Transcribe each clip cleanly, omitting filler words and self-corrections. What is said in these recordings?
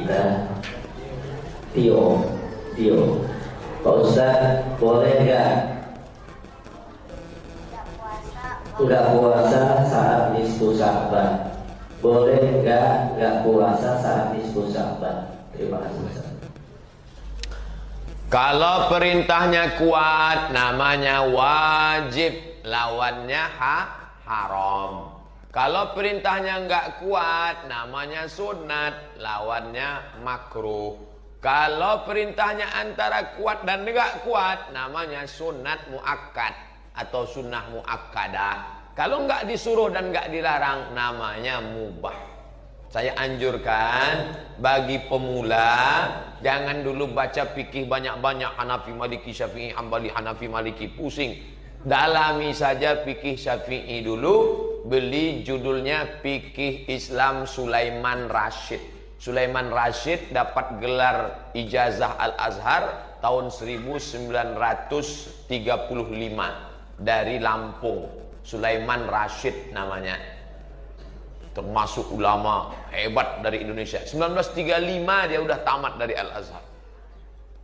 kita. Tio, Pak Ustadz, boleh nggak puasa saat nisfu Sya'ban? Boleh nggak puasa saat nisfu Sya'ban? Terima kasih Ustaz. Kalau perintahnya kuat namanya wajib, lawannya haram. Kalau perintahnya nggak kuat namanya sunat, lawannya makruh. Kalau perintahnya antara kuat dan nggak kuat namanya sunat muakkad atau sunnah muakkadah. Kalau nggak disuruh dan nggak dilarang namanya mubah. Saya anjurkan bagi pemula jangan dulu baca fikih banyak-banyak Hanafi, Maliki, Syafi'i, Hambali, Hanafi, Maliki, pusing. Dalami saja fikih Syafi'i dulu, beli judulnya Fikih Islam Sulaiman Rasyid. Sulaiman Rasyid dapat gelar ijazah Al-Azhar tahun 1935 dari Lampung. Sulaiman Rasyid namanya, termasuk ulama hebat dari Indonesia. 1935 dia udah tamat dari Al-Azhar.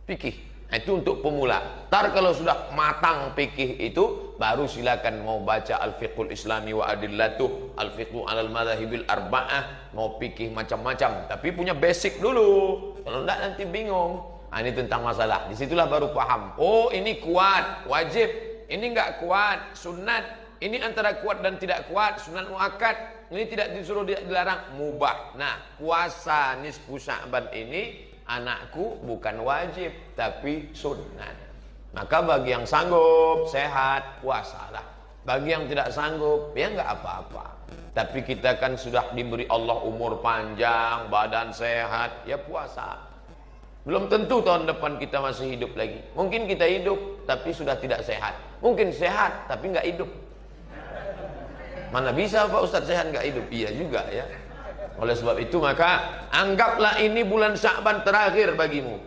Fikih. Nah, itu untuk pemula. Ntar kalau sudah matang fikih itu, baru silakan mau baca Al-Fiqhul Islami wa Adillatuh, Al-Fiqhu alal Madhahibil Arba'ah, mau fikih macam-macam. Tapi punya basic dulu. Kalau enggak nanti bingung. Nah, ini tentang masalah. Disitulah baru paham. Oh, ini kuat, wajib. Ini enggak kuat, sunat. Ini antara kuat dan tidak kuat, sunat muakkad. Ini tidak disuruh dilarang, mubah. Nah, puasa nisfu Sya'ban ini anakku bukan wajib tapi sunat. Maka bagi yang sanggup sehat puasalah. Bagi yang tidak sanggup ya nggak apa-apa. Tapi kita kan sudah diberi Allah umur panjang, badan sehat, ya puasa. Belum tentu tahun depan kita masih hidup lagi. Mungkin kita hidup tapi sudah tidak sehat. Mungkin sehat tapi nggak hidup. Mana bisa Pak Ustadz sehat nggak hidup? Iya juga ya. Oleh sebab itu maka anggaplah ini bulan Sya'ban terakhir bagimu.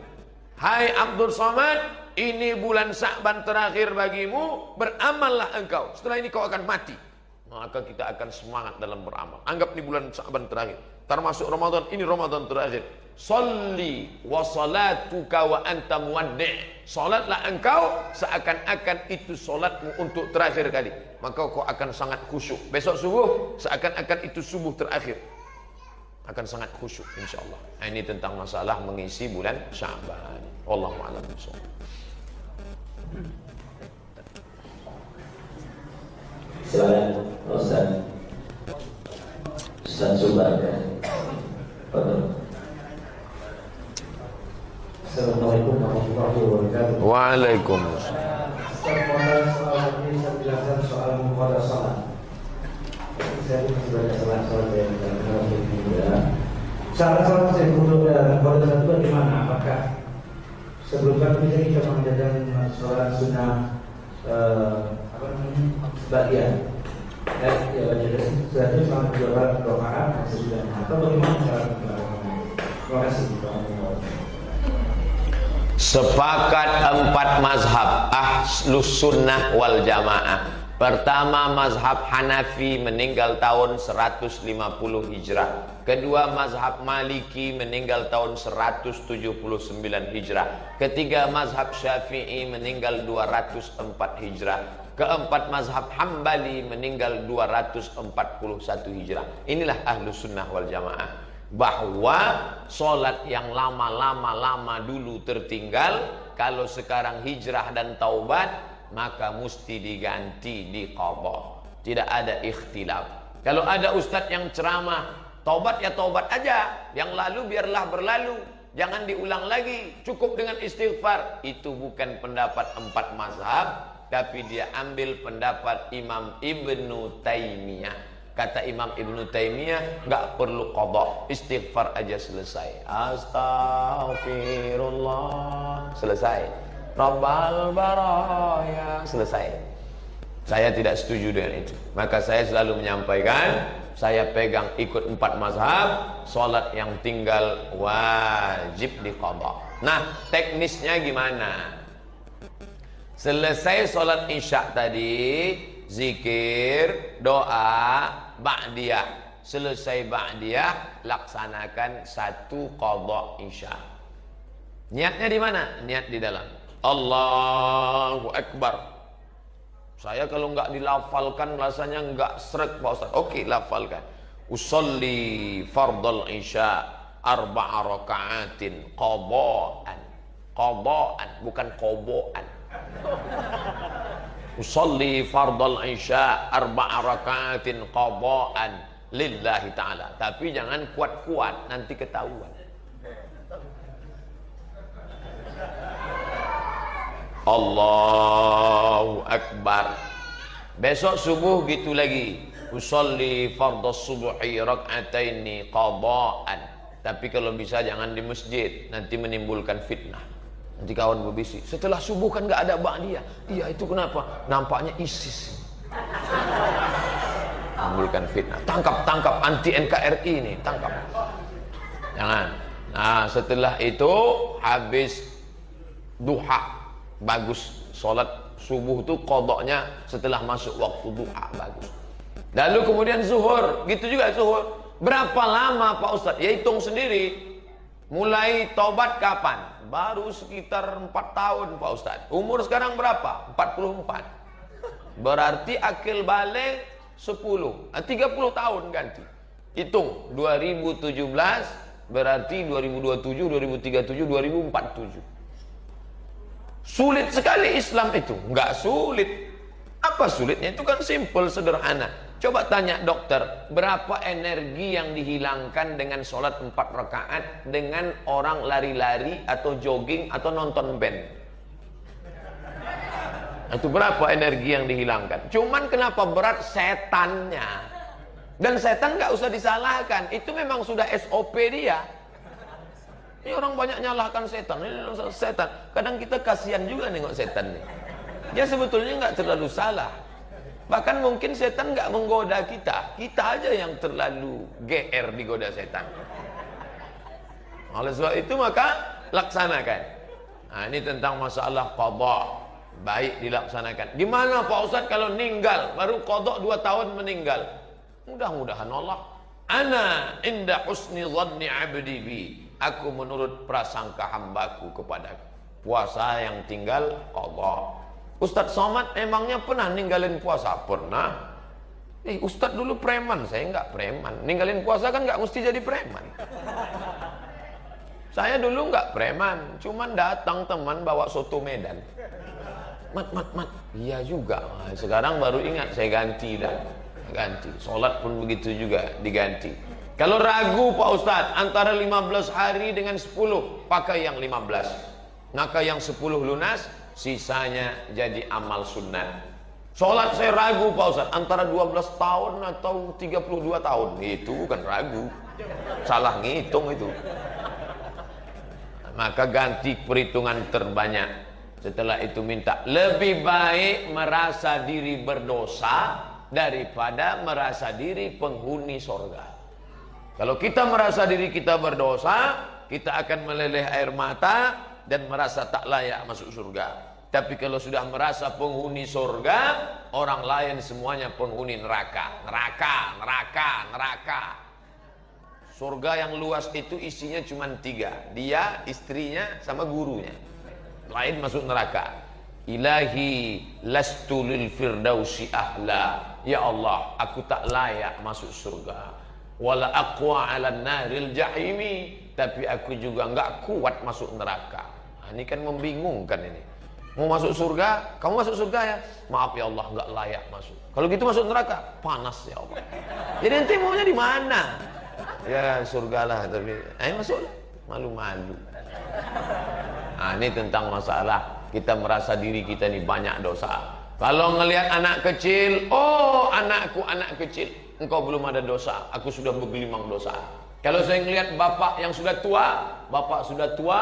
Hai Abdul Somad, ini bulan Sya'ban terakhir bagimu, beramallah engkau. Setelah ini kau akan mati. Maka kita akan semangat dalam beramal. Anggap ini bulan Sya'ban terakhir. Termasuk Ramadan, ini Ramadan terakhir. Sholli wa salatuka wa anta muwaddi'. Salatlah engkau seakan-akan itu salatmu untuk terakhir kali. Maka kau akan sangat khusyuk. Besok subuh seakan-akan itu subuh terakhir. Akan sangat khusyuk insyaallah. Nah, ini tentang masalah mengisi bulan Sya'ban. Wallahu a'lam bishawab. Silakan Ustaz. Ustaz Subar ya. Assalamualaikum warahmatullahi wabarakatuh. Waalaikumsalam. Soal ini saya jelaskan soal muqadasah. Saya masih baca salat yang ya. Salah saya untuk muqadasah itu bagaimana? Apakah sebelum kami kita mengajarkan sholat sunnah sebagian? Ya baca sudah selama 2 rakaat sesudah atau bagaimana cara melakukannya? Terima kasih. Sepakat 4 mazhab Ahlus Sunnah wal Jamaah. Pertama mazhab Hanafi meninggal tahun 150 Hijrah. Kedua mazhab Maliki meninggal tahun 179 Hijrah. Ketiga mazhab Syafi'i meninggal 204 Hijrah. Keempat mazhab Hambali meninggal 241 Hijrah. Inilah Ahlus Sunnah wal Jamaah. Bahwa sholat yang lama dulu tertinggal, kalau sekarang hijrah dan taubat maka mesti diganti, diqadha. Tidak ada ikhtilaf. Kalau ada ustadz yang ceramah taubat ya taubat aja, yang lalu biarlah berlalu, jangan diulang lagi, cukup dengan istighfar. Itu bukan pendapat 4 mazhab, tapi dia ambil pendapat Imam Ibnu Taimiyah. Kata Imam Ibnu Taimiyah, nggak perlu qadha, istighfar aja selesai. Astaghfirullah, selesai. Rabbal baraya, selesai. Saya tidak setuju dengan itu. Maka saya selalu menyampaikan, saya pegang ikut 4 mazhab, sholat yang tinggal wajib diqadha. Nah, teknisnya gimana? Selesai sholat isya tadi, zikir, doa, ba'diyah. Selesai ba'diyah, laksanakan 1 qadha isya. Niatnya di mana? Niat di dalam. Allahu Akbar. Saya kalau nggak dilafalkan rasanya nggak sreg Pak Ustaz. Oke, lafalkan. Usolli fardal isya 4 rakaatin qadhaan. Qadhaan bukan qoboan. Usolli fardal isya 4 rakaatin qadhaan lillahi ta'ala. Tapi jangan kuat-kuat, nanti ketahuan. Allahu Akbar. Besok subuh gitu lagi. Usolli fardhas subhi rak'ataini qadhaan. Tapi kalau bisa jangan di masjid, nanti menimbulkan fitnah. Nanti kawan berbisik, setelah subuh kan nggak ada ba'diyah. Iya, itu kenapa? Nampaknya ISIS. Menimbulkan fitnah. Tangkap anti NKRI ini, tangkap. Jangan. Nah, setelah itu habis duha. Bagus, sholat subuh itu qadanya setelah masuk waktu duha, bagus. Lalu kemudian zuhur, gitu juga zuhur. Berapa lama Pak Ustadz? Ya hitung sendiri. Mulai taubat kapan? Baru sekitar 4 tahun Pak Ustadz. Umur sekarang berapa? 44. Berarti akil balik 10, 30 tahun ganti. Hitung 2017 berarti 2027, 2037, 2047. Sulit sekali Islam itu. Enggak sulit. Apa sulitnya? Itu kan simple, sederhana. Coba tanya dokter, berapa energi yang dihilangkan dengan sholat 4 rakaat dengan orang lari-lari atau jogging atau nonton band? Itu berapa energi yang dihilangkan? Cuman kenapa berat? Setannya. Dan setan nggak usah disalahkan. Itu memang sudah SOP dia. Ini orang banyak nyalahkan setan. Ini setan. Kadang kita kasihan juga nengok setan nih. Dia sebetulnya nggak terlalu salah. Bahkan mungkin setan nggak menggoda kita. Kita aja yang terlalu GR digoda setan. Oleh sebab itu maka laksanakan. Nah, ini tentang masalah qadha. Baik dilaksanakan. Gimana Pak Ustadz kalau meninggal? Baru qadha 2 tahun meninggal. Mudah-mudahan Allah. Ana inda husni dhanni abdi bi. Aku menurut prasangka hambaku kepadaku. Puasa yang tinggal qadha. Ustadz Somad emangnya pernah ninggalin puasa? Pernah. Ustadz dulu preman, saya enggak preman. Ninggalin puasa kan enggak mesti jadi preman. Saya dulu enggak preman, cuman datang teman bawa soto Medan. Mat. Iya juga. Sekarang baru ingat, saya ganti dah. Ganti. Sholat pun begitu juga, diganti. Kalau ragu Pak Ustadz, antara 15 hari dengan 10, pakai yang 15. Maka yang 10 lunas, sisanya jadi amal sunnah. Sholat saya ragu Pak Ustadz, antara 12 tahun atau 32 tahun. Itu bukan ragu. Salah ngitung itu. Maka ganti perhitungan terbanyak. Setelah itu minta, lebih baik merasa diri berdosa daripada merasa diri penghuni sorga. Kalau kita merasa diri kita berdosa, kita akan meleleh air mata dan merasa tak layak masuk surga. Tapi kalau sudah merasa penghuni surga, orang lain semuanya penghuni neraka. Neraka. Surga yang luas itu isinya cuma 3. Dia, istrinya, sama gurunya. Lain masuk neraka. Ilahi lastu lil firdausi ahla. Ya Allah, aku tak layak masuk surga. Wala aqwa 'alan naril jahimi, tapi aku juga enggak kuat masuk neraka. Nah, ini kan membingungkan ini. Mau masuk surga, kamu masuk surga ya? Maaf ya Allah, enggak layak masuk. Kalau gitu masuk neraka, panas ya Allah. Jadi nanti maunya di mana? Ya surgalah, tapi masuk malu-malu. Nah, ini tentang masalah kita merasa diri kita ini banyak dosa. Kalau ngelihat anak kecil, oh anakku anak kecil, engkau belum ada dosa, aku sudah bergelimang dosa. Kalau saya ngelihat bapak yang sudah tua, bapak sudah tua,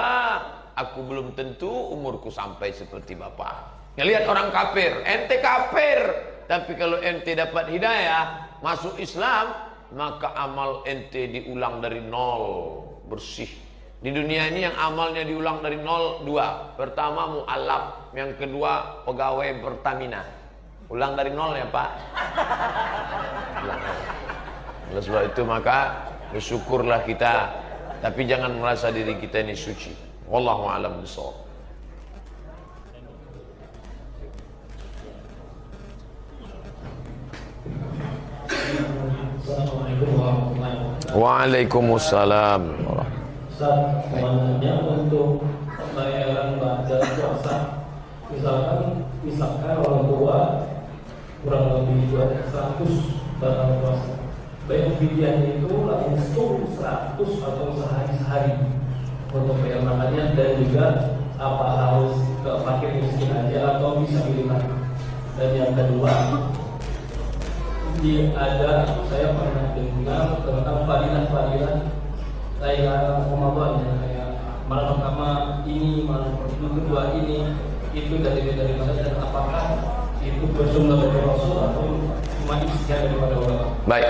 aku belum tentu umurku sampai seperti bapak. Ngelihat orang kafir, ente kafir, tapi kalau ente dapat hidayah, masuk Islam, maka amal ente diulang dari nol, bersih. Di dunia ini yang amalnya diulang dari 0, 2. Pertama mu'alaf, yang kedua pegawai Pertamina. Ulang dari 0 ya Pak. Ulang. Oleh sebab itu maka bersyukurlah kita, tapi jangan merasa diri kita ini suci. Wallahu a'lam bishawab. Assalamualaikum warahmatullahi wabarakatuh. Waalaikumsalam. Ustaz, sebenarnya untuk pembayaran baca puasa, misalkan orang tua kurang lebih 100 barang puasa, bayar fidyahnya itu langsung 100 atau sehari-hari untuk bayar makannya, dan juga apa harus ke fakir miskin aja atau bisa pilihan. Dan yang kedua, ada saya pernah dengar tentang fadilah-fadilah kayak Ramadan ya, kayak malam pertama ini, malam kedua ini, itu dari mana, dan apakah itu bersumber dari Rasul atau cuma ijtihad daripada ulama? Baik.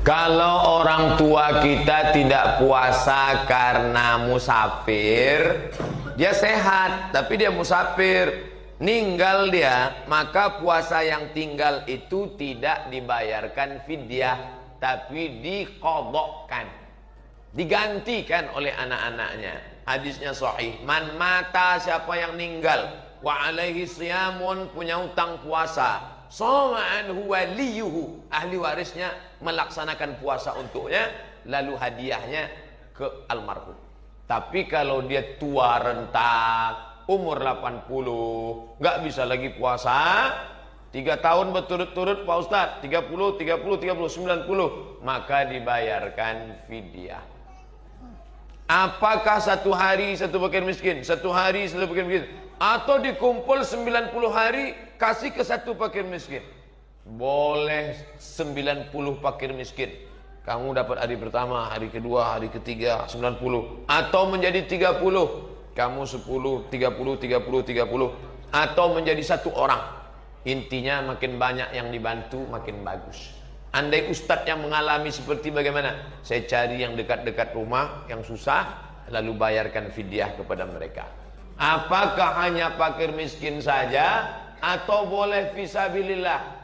Kalau orang tua kita tidak puasa karena musafir, dia sehat tapi dia musafir, ninggal dia, maka puasa yang tinggal itu tidak dibayarkan fidyah, tapi diqadhakan, digantikan oleh anak-anaknya. Hadisnya sahih, man mata, siapa yang meninggal, wa alaihi siyamun, punya utang puasa, shoma anhu waliyuhu, ahli warisnya melaksanakan puasa untuknya, lalu hadiahnya ke almarhum. Tapi kalau dia tua renta, umur 80, nggak bisa lagi puasa 3 tahun berturut-turut Pak Ustadz, 30, 90, maka dibayarkan fidyah. Apakah satu hari satu fakir miskin, satu hari satu fakir miskin, atau dikumpul 90 hari kasih ke satu fakir miskin? Boleh 90 fakir miskin. Kamu dapat hari pertama, hari kedua, hari ketiga 90, atau menjadi 30. Kamu 10, 30, 30, 30, atau menjadi satu orang. Intinya makin banyak yang dibantu makin bagus. Andai ustadz yang mengalami seperti bagaimana? Saya cari yang dekat-dekat rumah, yang susah, lalu bayarkan fidyah kepada mereka. Apakah hanya fakir miskin saja, atau boleh fisabilillah?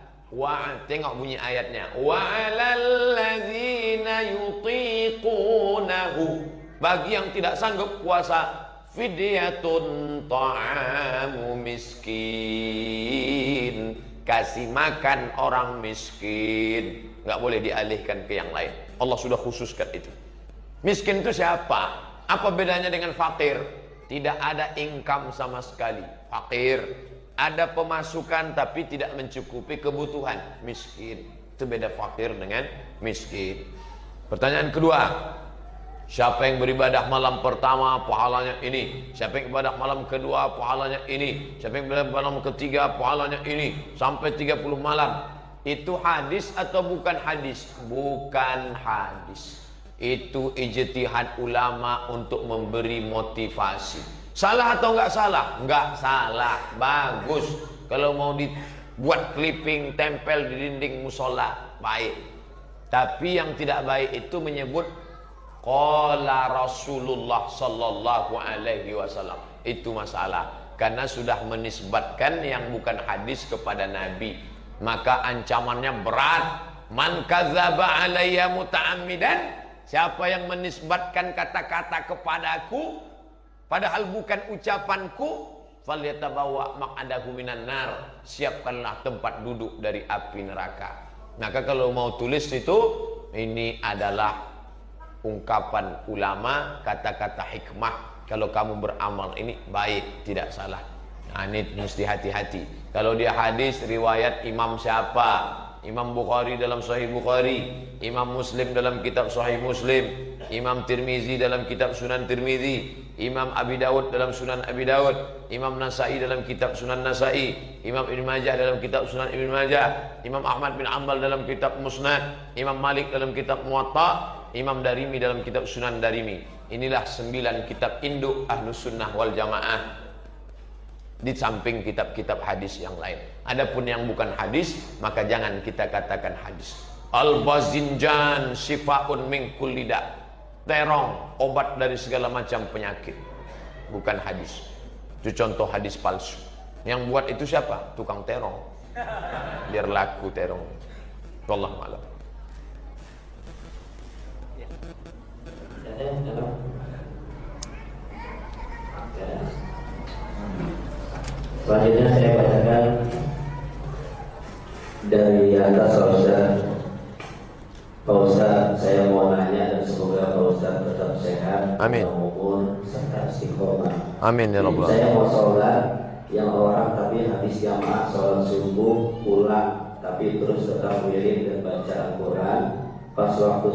Tengok bunyi ayatnya. Wa 'alal ladzina yutiqunahu, bagi yang tidak sanggup puasa, fidyatun ta'amu miskin, kasih makan orang miskin, nggak boleh dialihkan ke yang lain. Allah sudah khususkan itu. Miskin itu siapa? Apa bedanya dengan fakir? Tidak ada income sama sekali. Fakir ada pemasukan tapi tidak mencukupi kebutuhan. Miskin itu beda, fakir dengan miskin. Pertanyaan kedua, siapa yang beribadah malam pertama pahalanya ini, siapa yang beribadah malam kedua pahalanya ini, siapa yang beribadah malam ketiga pahalanya ini, sampai 30 malam. Itu hadis atau bukan hadis? Bukan hadis. Itu ijtihad ulama untuk memberi motivasi. Salah atau enggak salah? Enggak salah, bagus. Kalau mau dibuat clipping tempel di dinding musola, baik. Tapi yang tidak baik itu menyebut qala Rasulullah sallallahu alaihi wasallam. Itu masalah, karena sudah menisbatkan yang bukan hadis kepada Nabi, maka ancamannya berat. Man kadzaba alayya muta'ammidan, siapa yang menisbatkan kata-kata kepadaku padahal bukan ucapanku, falyatabawa maq'adahu minan nar, siapkanlah tempat duduk dari api neraka. Maka kalau mau tulis itu, ini adalah ungkapan ulama, kata-kata hikmah. Kalau kamu beramal ini baik, tidak salah. Nah, ini mesti hati-hati. Kalau dia hadis riwayat imam siapa? Imam Bukhari dalam Sahih Bukhari, Imam Muslim dalam kitab Sahih Muslim, Imam Tirmizi dalam kitab Sunan Tirmizi, Imam Abi Dawud dalam Sunan Abi Dawud, Imam Nasai dalam kitab Sunan Nasai, Imam Ibn Majah dalam kitab Sunan Ibn Majah, Imam Ahmad bin Ambal dalam kitab Musnad, Imam Malik dalam kitab Muwatta, Imam Darimi dalam kitab Sunan Darimi. Inilah 9 kitab induk Ahlus Sunnah wal Jamaah, di samping kitab-kitab hadis yang lain. Adapun yang bukan hadis, maka jangan kita katakan hadis. Al-Bazinjan syifaun min kulli da', terong obat dari segala macam penyakit, bukan hadis. Itu contoh hadis palsu. Yang buat itu siapa? Tukang terong, biar laku terong. Wallahu a'lam. Selanjutnya saya bacakan dari atas Pak Ustaz, saya mau nanya dan semoga Pak Ustaz tetap sehat, Amin. umur serta istiqomah. Amin ya Rabbal. Saya mau sholat yang orang tapi habis jamaah sholat subuh pulang tapi terus tetap wirid dan baca Al-Quran. Pas waktu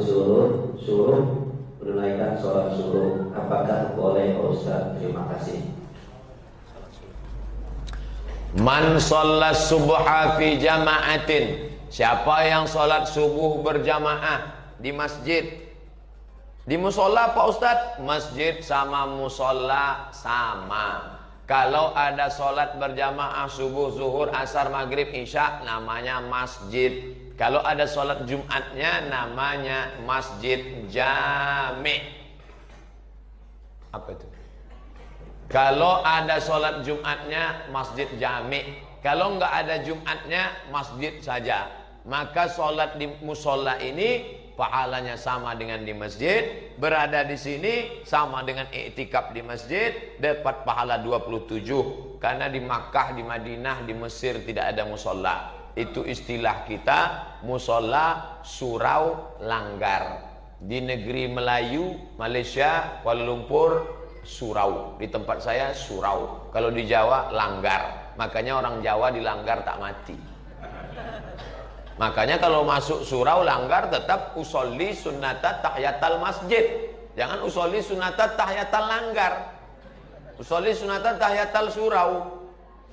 suruh menunaikan sholat suruh, apakah boleh Pak Ustaz? Terima kasih. Man sholat subha fi jama'atin, siapa yang sholat subuh berjamaah di masjid, di musola Pak Ustadz, masjid sama musola sama. Kalau ada sholat berjamaah subuh, zuhur, asar, maghrib, isya, namanya masjid. Kalau ada sholat Jumatnya namanya masjid jami'. Apa itu? Kalau ada sholat Jumatnya masjid jami'. Kalau nggak ada Jumatnya masjid saja. Maka sholat di musola ini pahalanya sama dengan di masjid. Berada di sini sama dengan i'tikaf di masjid, dapat pahala 27. Karena di Makkah, di Madinah, di Mesir tidak ada musola. Itu istilah kita musola surau langgar. Di negeri Melayu, Malaysia, Kuala Lumpur, surau. Di tempat saya surau. Kalau di Jawa langgar. Makanya orang Jawa dilanggar tak mati. Makanya kalau masuk surau langgar tetap usolli sunnata tahiyatal masjid. Jangan usolli sunnata tahiyatal langgar. Usolli sunnata tahiyatal surau.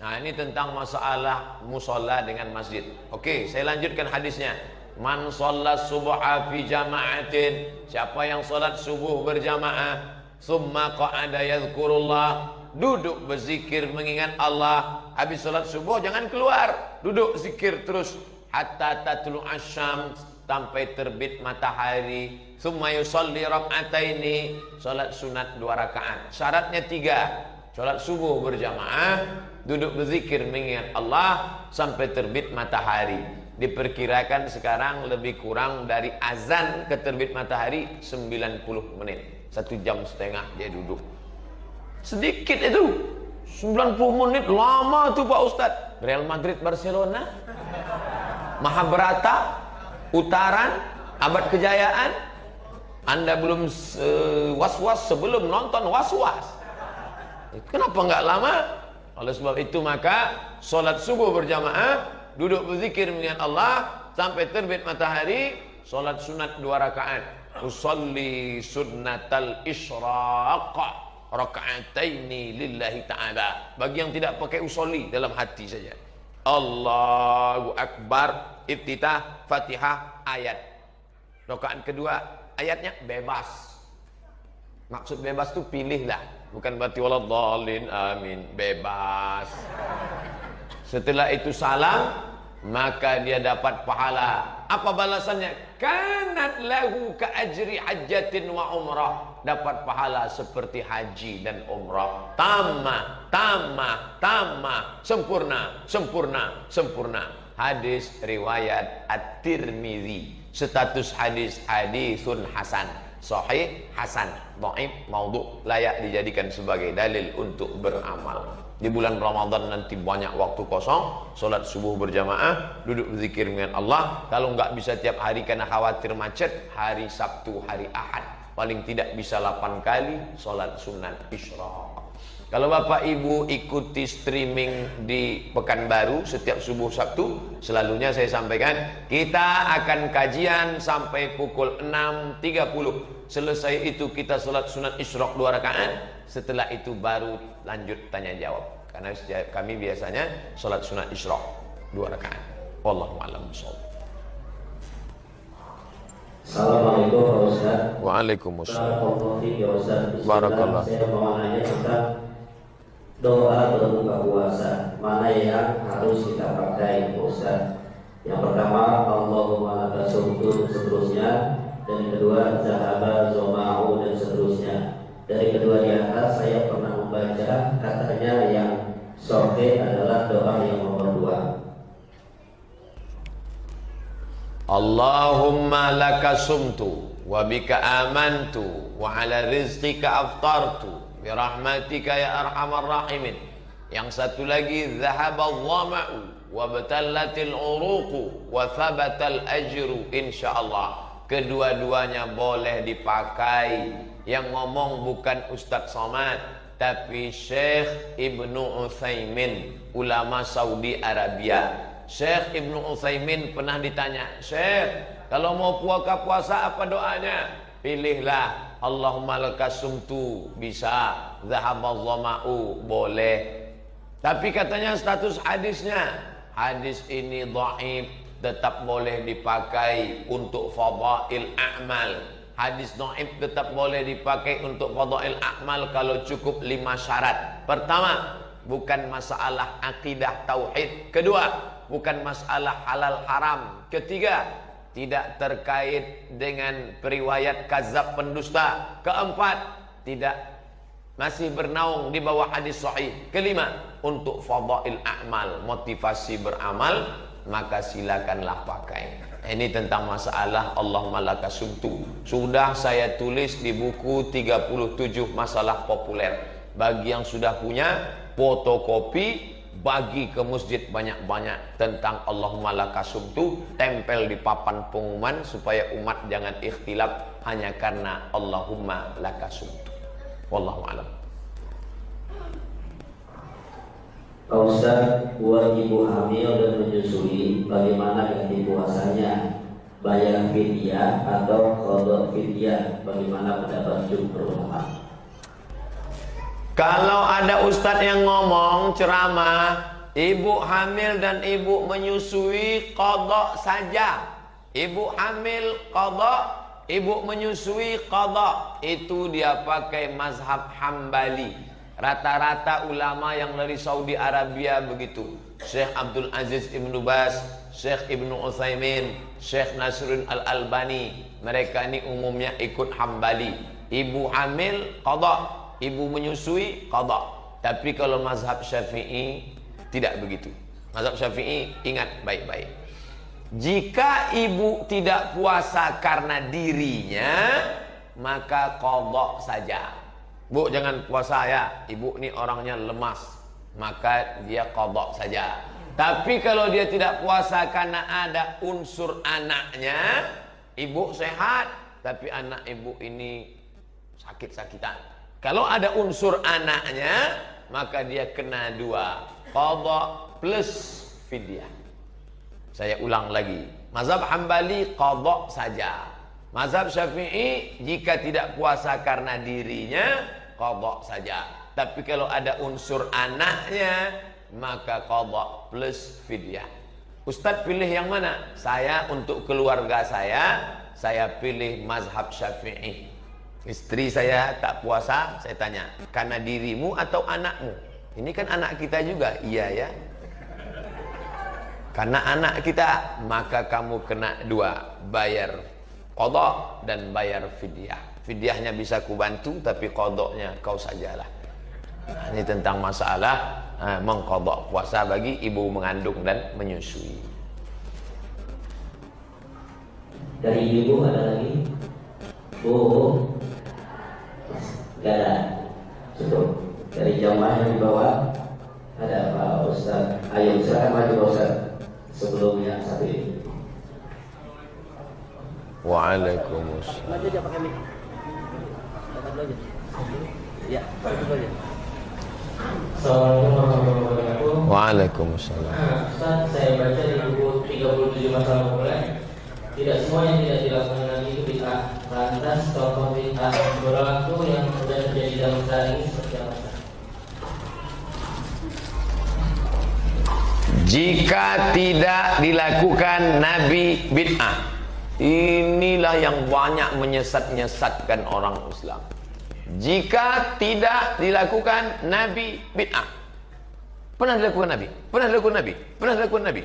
Nah, ini tentang masalah musola dengan masjid. Oke, saya lanjutkan hadisnya. Man sholat subha fi jama'atin, siapa yang sholat subuh berjamaah, summa qa'ada yadhkurullah, duduk berzikir mengingat Allah. Habis sholat subuh jangan keluar, duduk zikir terus hatta tatlu asyam, sampai terbit matahari. Summa yusalli rak'ataini, sholat sunat 2 rakaat. Syaratnya 3. Sholat subuh berjamaah, duduk berzikir mengingat Allah sampai terbit matahari. Diperkirakan sekarang lebih kurang dari azan ke terbit matahari 90 menit. 1,5 jam dia duduk. Sedikit itu. 90 menit lama tuh Pak Ustadz. Real Madrid Barcelona, Mahabharata, Utaran, Abad Kejayaan. Anda belum was-was sebelum nonton was-was. Kenapa nggak lama? Oleh sebab itu maka sholat subuh berjamaah, duduk berzikir mengingat Allah sampai terbit matahari, sholat sunat 2 rakaat. Usolli sunnatal isyraq raka'ataini lillahi ta'ala. Bagi yang tidak pakai usolli, dalam hati saja. Allahu Akbar, iftitah, Fatihah, ayat. Rakaat kedua, ayatnya bebas. Maksud bebas itu pilihlah, bukan berarti waladhdallin, amin, bebas. Setelah itu salam, maka dia dapat pahala. Apa balasannya? Kanat lahu ka ajri hajjatin wa umrah. Dapat pahala seperti haji dan umrah. Tamah, tamah, tamah, sempurna, sempurna, sempurna. Hadis riwayat At-Tirmidzi. Status hadis hadisun hasan. Sahih, hasan, dhaif, maudhu, layak dijadikan sebagai dalil untuk beramal. Di bulan Ramadan nanti banyak waktu kosong, sholat subuh berjamaah, duduk berzikir dengan Allah. Kalau nggak bisa tiap hari karena khawatir macet, hari Sabtu, hari Ahad, paling tidak bisa 8 kali sholat sunat isyraq. Kalau Bapak Ibu ikuti streaming di Pekanbaru setiap subuh Sabtu, selalunya saya sampaikan, kita akan kajian sampai pukul 6.30. Selesai itu kita sholat sunat isyraq 2 rakaat. Setelah itu baru lanjut tanya jawab. Karena kami biasanya sholat sunat isyraq 2 rakaat. Wallahu a'lam bishawab. Assalamualaikum Pak Ustaz. Waalaikumsalam. Barakallahu. Barakallah. Saya mau nanya tentang doa berbuka puasa, mana yang harus kita pakai Pak Ustaz? Yang pertama Allahumma laka sumtu dan seterusnya, dan yang kedua zahaba zoma'u dan seterusnya. Dari kedua di atas saya pernah membaca katanya yang sahih adalah doa yang nomor 2. Allahumma laka sumtu wa bika amantu wa ala rizqika aftartu bi rahmatika ya arhamar rahimin. Yang satu lagi dhahabal dhama'u wa batallatil uruqu wa thabatal ajru insyaallah. Kedua-duanya boleh dipakai. Yang ngomong bukan Ustadz Somad, tapi Syekh Ibnu Utsaimin, ulama Saudi Arabia. Syekh Ibnu Utsaimin pernah ditanya, Syekh, kalau mau puasa apa doanya? Pilihlah Allahumma lakasumtu, bisa. Dhahabal dhama'u, boleh. Tapi katanya status hadisnya, hadis ini dhaif, tetap boleh dipakai untuk fadail a'mal. Hadis dhaif tetap boleh dipakai untuk fadail a'mal kalau cukup 5 syarat. Pertama, bukan masalah akidah tauhid. Kedua, bukan masalah halal haram. Ketiga, tidak terkait dengan periwayat kazab pendusta. Keempat, tidak masih bernaung di bawah hadis sahih. Kelima, untuk fadail a'mal, motivasi beramal, maka silakanlah pakai. Ini tentang masalah Allahumma lakasumtu. Sudah saya tulis di buku 37 masalah populer. Bagi yang sudah punya, fotokopi, bagi ke masjid banyak-banyak tentang Allahumma lakasumtu, tempel di papan pengumuman supaya umat jangan ikhtilaf hanya karena Allahumma lakasumtu. Wallahu a'lam. Pak Ustaz, buat ibu hamil dan menyusui, bagaimana ganti puasanya? Bayar fidyah atau qada fidyah? Bagaimana pendapat jumhur ulama? Kalau ada ustadz yang ngomong ceramah, ibu hamil dan ibu menyusui qada saja. Ibu hamil qada, ibu menyusui qada. Itu dia pakai mazhab Hambali. Rata-rata ulama yang dari Saudi Arabia begitu. Syekh Abdul Aziz Ibnu Baz, Syekh Ibnu Utsaimin, Syekh Nasruddin Al-Albani, mereka ini umumnya ikut Hambali. Ibu hamil qada, ibu menyusui qada. Tapi kalau mazhab Syafi'i tidak begitu. Mazhab Syafi'i ingat baik-baik. Jika ibu tidak puasa karena dirinya, maka qada saja. Bu, jangan puasa ya, ibu ini orangnya lemas, maka dia qada saja. Tapi kalau dia tidak puasa karena ada unsur anaknya, ibu sehat, tapi anak ibu ini sakit-sakitan. Kalau ada unsur anaknya, maka dia kena 2, qada plus fidyah. Saya ulang lagi, mazhab Hambali qada saja. Mazhab Syafi'i jika tidak puasa karena dirinya, qada saja. Tapi kalau ada unsur anaknya, maka qada plus fidyah. Ustadz pilih yang mana? Saya untuk keluarga saya pilih mazhab Syafi'i. Istri saya tak puasa, saya tanya, karena dirimu atau anakmu? Ini kan anak kita juga. Iya ya, karena anak kita, maka kamu kena 2, bayar qada dan bayar fidyah. Fidyahnya bisa kubantu, tapi qadanya kau sajalah. Nah, ini tentang masalah mengqada puasa bagi ibu mengandung dan menyusui. Dari ibu ada lagi? Bu, gak ada. Cukup. Dari jamaah yang di bawah ada Pak Ustaz. Ayo silakan maju Pak Ustaz sebelum yang satu ini. Waalaikumsalam. Maju aja pakai mic. Ya, itu aja. Assalamualaikum warahmatullahi wabarakatuh. Waalaikumsalam. Ustaz, saya baca di buku 37 masalah populer, tidak semua yang tidak dilakukan Nabi itu bid'ah. Lantas contoh bid'ah berlaku yang sudah terjadi dalam saat ini seperti apa? Jika tidak dilakukan Nabi, bid'ah. Inilah yang banyak menyesat-nyesatkan orang Islam. Jika tidak dilakukan Nabi, bid'ah. Pernah dilakukan Nabi? Pernah dilakukan Nabi? Pernah dilakukan Nabi?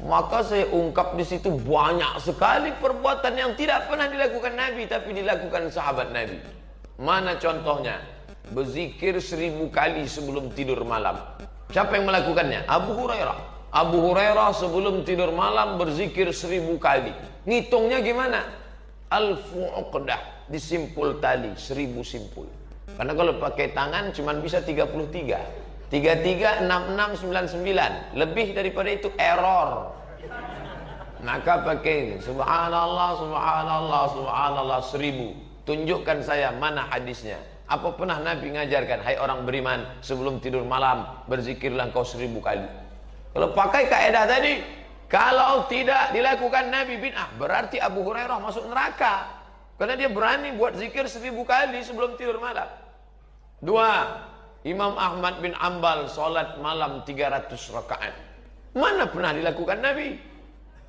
Maka saya ungkap di situ banyak sekali perbuatan yang tidak pernah dilakukan Nabi, tapi dilakukan sahabat Nabi. Mana contohnya? Berzikir 1000 kali sebelum tidur malam. Siapa yang melakukannya? Abu Hurairah. Abu Hurairah sebelum tidur malam berzikir 1000 kali. Ngitungnya gimana? Alfu uqdah, disimpul tali, 1000 simpul. Karena kalau pakai tangan cuma bisa 33. 33, 66, 99. Lebih daripada itu error. Maka pakai subhanallah, subhanallah, subhanallah 1000. Tunjukkan saya mana hadisnya. Apa pernah Nabi mengajarkan, hai orang beriman, sebelum tidur malam berzikirlah engkau 1000 kali. Kalau pakai kaidah tadi, kalau tidak dilakukan Nabi bid'ah, berarti Abu Hurairah masuk neraka. Karena dia berani buat zikir 1000 kali sebelum tidur malam. 2. Imam Ahmad bin Ambal sholat malam 300 rakaat. Mana pernah dilakukan Nabi?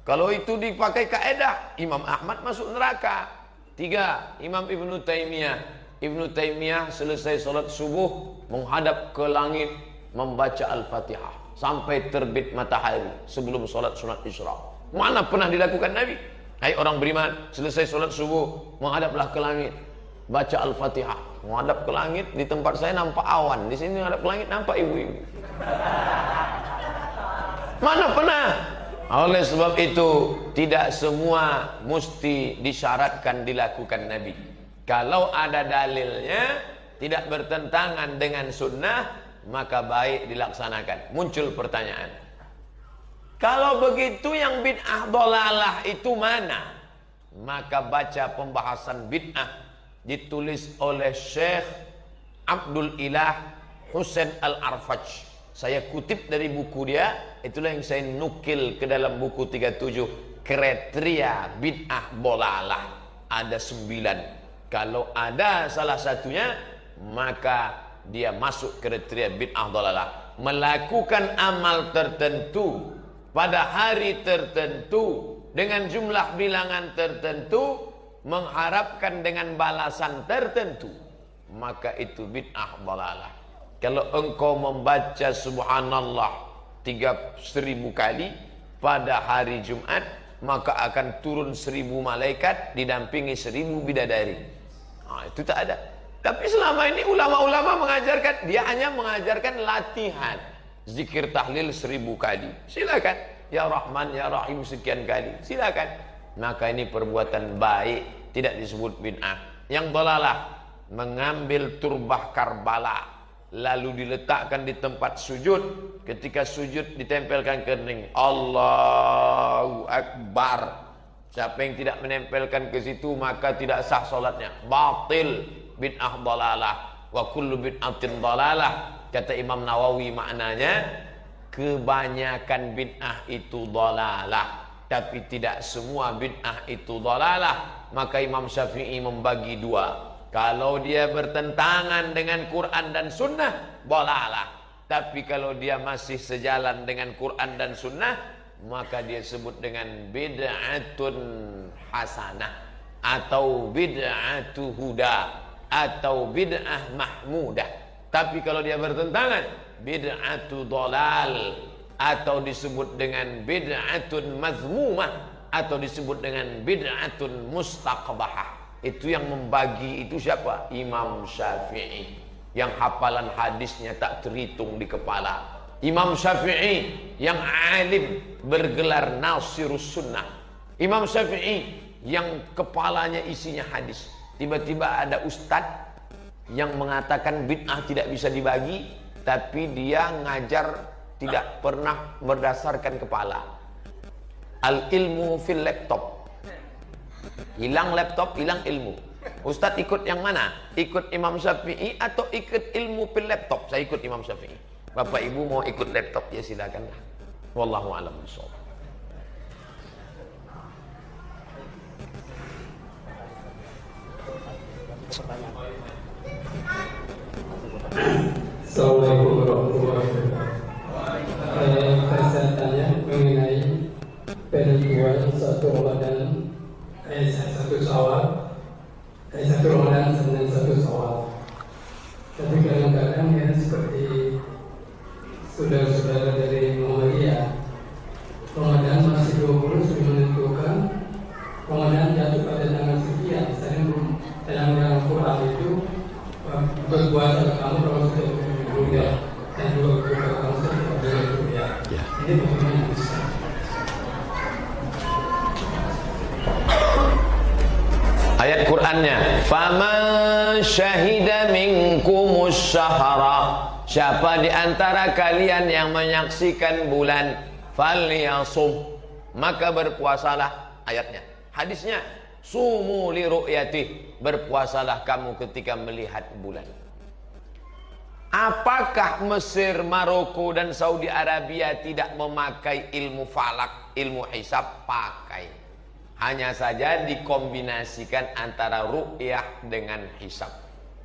Kalau itu dipakai kaedah, Imam Ahmad masuk neraka. 3. Imam Ibnu Taimiyah. Ibnu Taimiyah selesai sholat subuh menghadap ke langit membaca Al-Fatihah sampai terbit matahari sebelum sholat sunat Isra. Mana pernah dilakukan Nabi? Hai orang beriman, selesai sholat subuh menghadaplah ke langit, baca Al-Fatihah. Menghadap ke langit, di tempat saya nampak awan, di sini menghadap ke langit nampak ibu-ibu. Mana pernah? Oleh sebab itu tidak semua mesti disyaratkan dilakukan Nabi. Kalau ada dalilnya tidak bertentangan dengan sunnah, maka baik dilaksanakan. Muncul pertanyaan, kalau begitu yang bid'ah dhalalah itu mana? Maka baca pembahasan bid'ah ditulis oleh Syekh Abdul Ilah Husain Al-Arfaj. Saya kutip dari buku dia, itulah yang saya nukil ke dalam buku 37, kriteria bid'ah dhalalah. Ada 9. Kalau ada salah satunya, maka dia masuk kriteria bid'ah dhalalah. Melakukan amal tertentu pada hari tertentu dengan jumlah bilangan tertentu, mengharapkan dengan balasan tertentu, maka itu bid'ah dhalalah. Kalau engkau membaca subhanallah 1000 kali pada hari Jumat, maka akan turun 1000 malaikat didampingi 1000 bidadari. Itu tak ada. Tapi selama ini ulama-ulama mengajarkan, dia hanya mengajarkan latihan zikir tahlil 1000 kali. Silakan, ya Rahman ya Rahim sekian kali, silakan. Maka ini perbuatan baik, tidak disebut bid'ah. Yang dhalalah, mengambil turbah Karbala lalu diletakkan di tempat sujud. Ketika sujud ditempelkan kening, Allahu Akbar. Siapa yang tidak menempelkan ke situ maka tidak sah solatnya, batil, bid'ah dhalalah. Wa kullu bid'atin dhalalah. Kata Imam Nawawi, maknanya kebanyakan bid'ah itu dhalalah, tapi tidak semua bid'ah itu dhalalah. Maka Imam Syafi'i membagi 2. Kalau dia bertentangan dengan Quran dan Sunnah, dhalalah. Tapi kalau dia masih sejalan dengan Quran dan Sunnah, maka dia sebut dengan bid'atun hasanah, atau bid'atu huda, atau bid'ah mahmudah. Tapi kalau dia bertentangan, bid'atu dhalal, atau disebut dengan bid'atun mazmumah, atau disebut dengan bid'atun mustaqbahah. Itu yang membagi itu siapa? Imam Syafi'i, yang hafalan hadisnya tak terhitung di kepala. Imam Syafi'i yang alim, bergelar Nasirus Sunnah. Imam Syafi'i yang kepalanya isinya hadis. Tiba-tiba ada ustadz yang mengatakan bid'ah tidak bisa dibagi, tapi dia ngajar tidak pernah berdasarkan kepala. Al ilmu fil laptop. Hilang laptop, hilang ilmu. Ustadz ikut yang mana? Ikut Imam Syafi'i atau ikut ilmu fil laptop? Saya ikut Imam Syafi'i. Bapak Ibu mau ikut laptop, ya silakanlah. Wallahu a'lam bishawab. Assalamualaikum warahmatullahi wabarakatuh. Saya tanya mengenai penentuan satu Ramadan, satu Syawal, satu Ramadan dan satu Syawal. Tapi kadang-kadang ya seperti saudara-saudara dari Muhammadiyah, Ramadan masih 20 sudah menentukan Ramadan jatuh pada tanggal sekian. Misalnya dalam Quran itu berpuasa kamu kalau sudah berbuka dan juga berbuka kamu sudah berbuka. Ini bagaimana bisa? Ayat Qur'annya, faman syahida minkumus syahra, siapa di antara kalian yang menyaksikan bulan, falyasum, maka berpuasalah. Ayatnya. Hadisnya, sumu li ru'yatih, berpuasalah kamu ketika melihat bulan. Apakah Mesir, Maroko dan Saudi Arabia tidak memakai ilmu falak, ilmu hisab? Pakai. Hanya saja dikombinasikan antara ru'yah dengan hisab.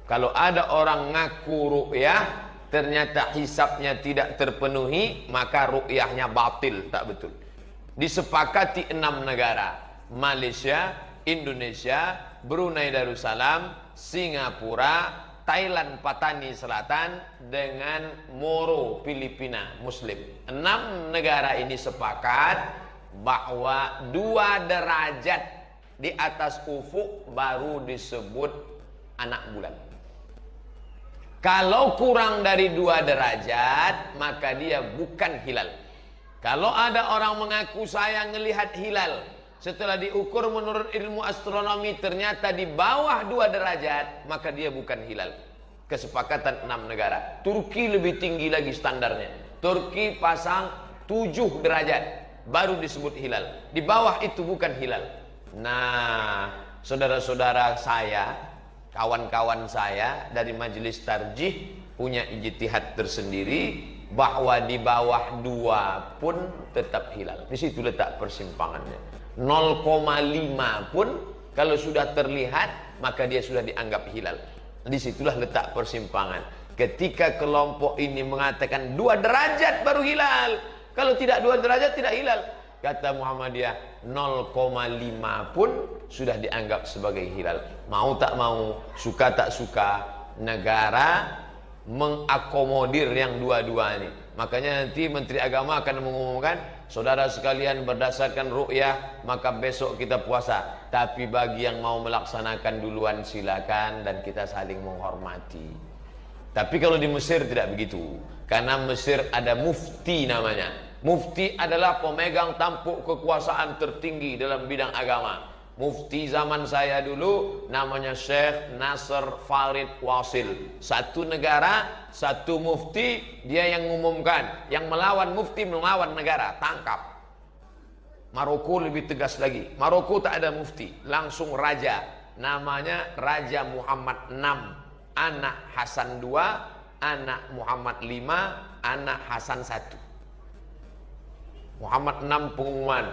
Kalau ada orang ngaku ru'yah, ternyata hisabnya tidak terpenuhi, maka ru'yahnya batil, tak betul. Disepakati 6 negara, Malaysia, Indonesia, Brunei Darussalam, Singapura, Thailand Patani Selatan, dengan Moro Filipina Muslim. 6 negara ini sepakat bahwa 2 derajat di atas ufuk baru disebut anak bulan. Kalau kurang dari 2 derajat, maka dia bukan hilal. Kalau ada orang mengaku saya ngelihat hilal, setelah diukur menurut ilmu astronomi ternyata di bawah 2 derajat, maka dia bukan hilal. Kesepakatan 6 negara. Turki lebih tinggi lagi standarnya. Turki pasang 7 derajat baru disebut hilal. Di bawah itu bukan hilal. Nah, saudara-saudara saya, kawan-kawan saya dari majelis tarjih punya ijtihad tersendiri bahwa di bawah 2 pun tetap hilal. Di situ letak persimpangannya. 0,5 pun kalau sudah terlihat maka dia sudah dianggap hilal. Disitulah letak persimpangan. Ketika kelompok ini mengatakan 2 derajat baru hilal, kalau tidak 2 derajat tidak hilal. Kata Muhammadiyah, 0,5 pun sudah dianggap sebagai hilal. Mau tak mau, suka tak suka, negara mengakomodir yang dua-dua ini. Makanya nanti Menteri Agama akan mengumumkan, saudara sekalian berdasarkan ru'yah maka besok kita puasa. Tapi bagi yang mau melaksanakan duluan silakan, dan kita saling menghormati. Tapi kalau di Mesir tidak begitu. Karena Mesir ada mufti namanya. Mufti adalah pemegang tampuk kekuasaan tertinggi dalam bidang agama. Mufti zaman saya dulu namanya Syekh Nasr Farid Wasil. Satu negara, satu mufti, dia yang mengumumkan. Yang melawan mufti melawan negara, tangkap. Maroko lebih tegas lagi. Maroko tak ada mufti, langsung raja. Namanya Raja Muhammad VI, anak Hasan II, anak Muhammad V, anak Hasan I. Muhammad VI pengumuman,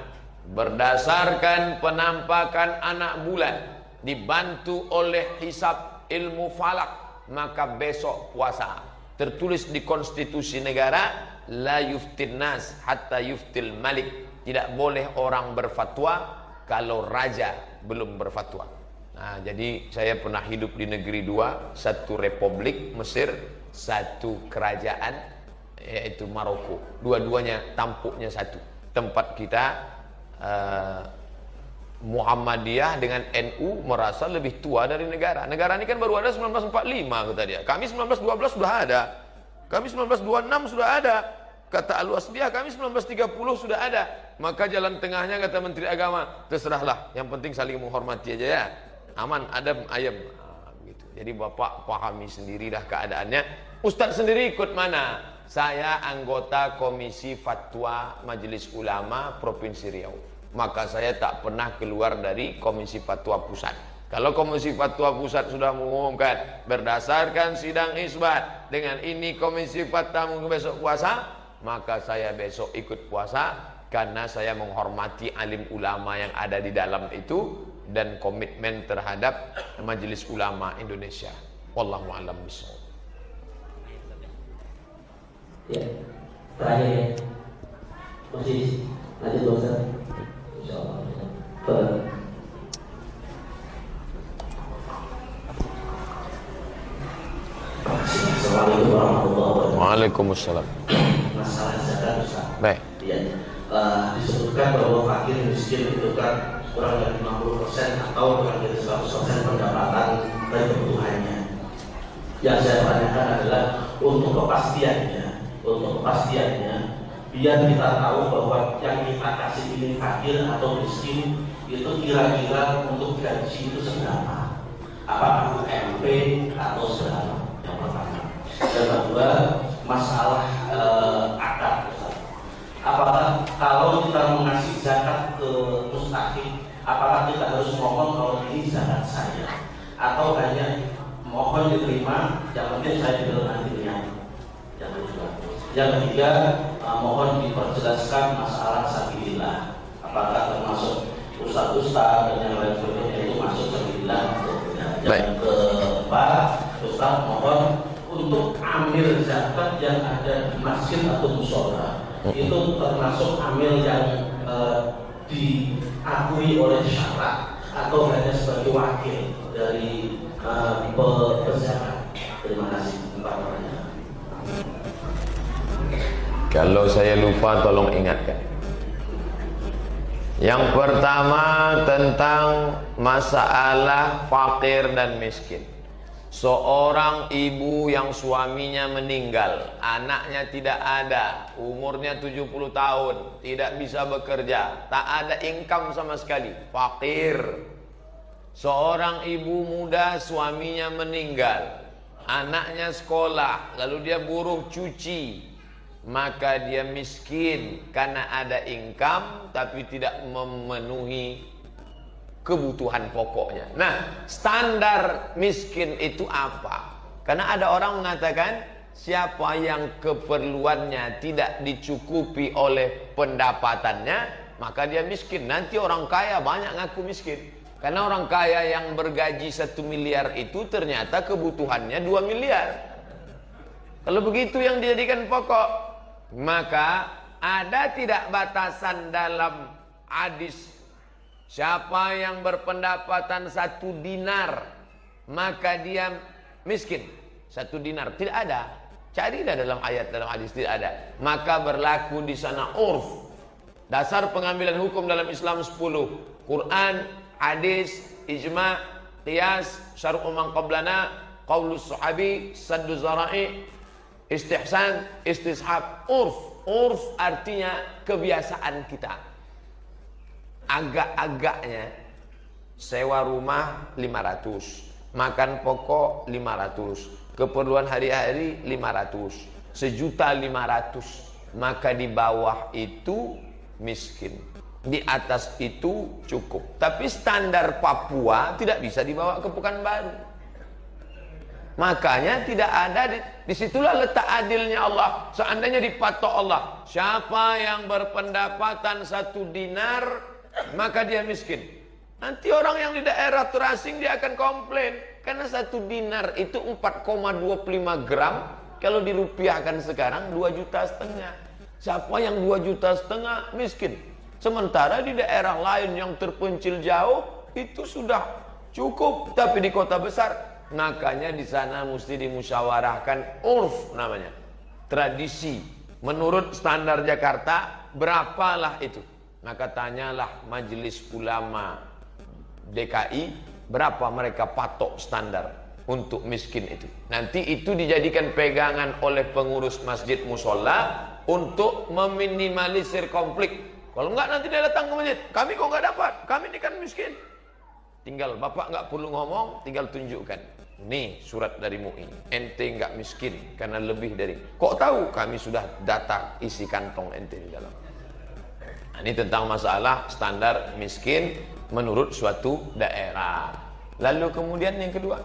berdasarkan penampakan anak bulan dibantu oleh hisab ilmu falak, maka besok puasa. Tertulis di konstitusi negara, la yuftin nas hatta yuftil malik. Tidak boleh orang berfatwa kalau raja belum berfatwa. Nah, jadi saya pernah hidup di negeri 2, satu republik Mesir, satu kerajaan yaitu Maroko. Dua-duanya tampuknya satu. Tempat kita Muhammadiyah dengan NU merasa lebih tua dari negara. Negara ini kan baru ada 1945 kata dia. Kami 1912 sudah ada. Kami 1926 sudah ada. Kata Al-Wasliyah kami 1930 sudah ada. Maka jalan tengahnya kata Menteri Agama, terserahlah, yang penting saling menghormati aja ya. Aman, adem, ayem. Gitu. Jadi Bapak pahami sendiri dah keadaannya. Ustadz sendiri ikut mana? Saya anggota Komisi Fatwa Majelis Ulama Provinsi Riau. Maka saya tak pernah keluar dari Komisi Fatwa Pusat. Kalau Komisi Fatwa Pusat sudah mengumumkan berdasarkan sidang isbat dengan ini Komisi Fatwa besok puasa, maka saya besok ikut puasa karena saya menghormati alim ulama yang ada di dalam itu dan komitmen terhadap Majelis Ulama Indonesia. Wallahu a'lam bishawab. Ya, terakhir ya. Masih lanjut Ustaz. Insyaallah. Assalamualaikum warahmatullahi wabarakatuh. Waalaikumsalam. Masalah zakat Ustaz. Baik. Ya, disebutkan bahwa fakir miskin itu kan kurang dari 50% atau kurang dari 100% pendapatan dari kebutuhannya. Yang saya tanyakan adalah untuk kepastiannya, biar kita tahu bahwa yang kita kasih ini fakir atau miskin itu kira-kira untuk gaji itu seberapa? Apakah UMP atau seberapa? Yang pertama. Yang kedua, masalah akad. Apakah kalau kita mengasih zakat ke mustahik, apakah kita harus mohon kalau ini zakat saya, atau hanya mohon diterima, yang penting saya juga nantinya? Yang ketiga, mohon diperjelaskan masalah sabilillah. Apakah termasuk ustaz-ustaz dan yang lain sebagainya itu masuk sabilillah? Yang keempat, ustaz mohon untuk ambil zakat yang ada di masjid atau musola itu termasuk amil yang diakui oleh syarat atau hanya sebagai wakil dari pezakat. Terima kasih. Kalau saya lupa tolong ingatkan. Yang pertama tentang masalah fakir dan miskin. Seorang ibu yang suaminya meninggal, anaknya tidak ada, umurnya 70 tahun, tidak bisa bekerja, tak ada income sama sekali, fakir. Seorang ibu muda suaminya meninggal, anaknya sekolah, lalu dia buruh cuci, maka dia miskin karena ada income tapi tidak memenuhi kebutuhan pokoknya. Nah, standar miskin itu apa? Karena ada orang mengatakan siapa yang keperluannya tidak dicukupi oleh pendapatannya, maka dia miskin. Nanti orang kaya banyak ngaku miskin. Karena orang kaya yang bergaji 1 miliar itu ternyata kebutuhannya 2 miliar. Kalau begitu yang dijadikan pokok, maka ada tidak batasan dalam hadis? Siapa yang berpendapatan 1 dinar, maka dia miskin. 1 dinar, tidak ada. Carilah dalam ayat, dalam hadis, tidak ada. Maka berlaku di sana urf. Dasar pengambilan hukum dalam Islam 10. Quran, hadis, ijma', qiyas, syar'u man qablana, qaulus sahabi, saddu zara'i, istihsan, istishab, urf. Urf artinya kebiasaan kita. Agak-agaknya sewa rumah 500, makan pokok 500, keperluan hari-hari 500, 1.500.000, maka di bawah itu miskin, di atas itu cukup. Tapi standar Papua tidak bisa dibawa ke Pekanbaru. Makanya tidak ada, disitulah letak adilnya Allah. Seandainya dipatok Allah, siapa yang berpendapatan 1 dinar maka dia miskin. Nanti orang yang di daerah terasing dia akan komplain, karena 1 dinar itu 4,25 gram. Kalau dirupiahkan sekarang 2,5 juta. Siapa yang 2,5 juta miskin? Sementara di daerah lain yang terpencil jauh itu sudah cukup. Tapi di kota besar, makanya di sana mesti dimusyawarahkan urf namanya, tradisi. Menurut standar Jakarta berapalah itu? Maka tanyalah Majelis Ulama DKI berapa mereka patok standar untuk miskin itu. Nanti itu dijadikan pegangan oleh pengurus masjid musola untuk meminimalisir konflik. Kalau enggak nanti dia datang ke masjid, kami kok enggak dapat, kami ini kan miskin. Tinggal bapak enggak perlu ngomong, tinggal tunjukkan. Nih surat dari MUI, ente enggak miskin karena lebih dari. Kok tahu? Kami sudah data isi kantong ente di dalam. Nah, ini tentang masalah standar miskin menurut suatu daerah. Lalu kemudian yang kedua,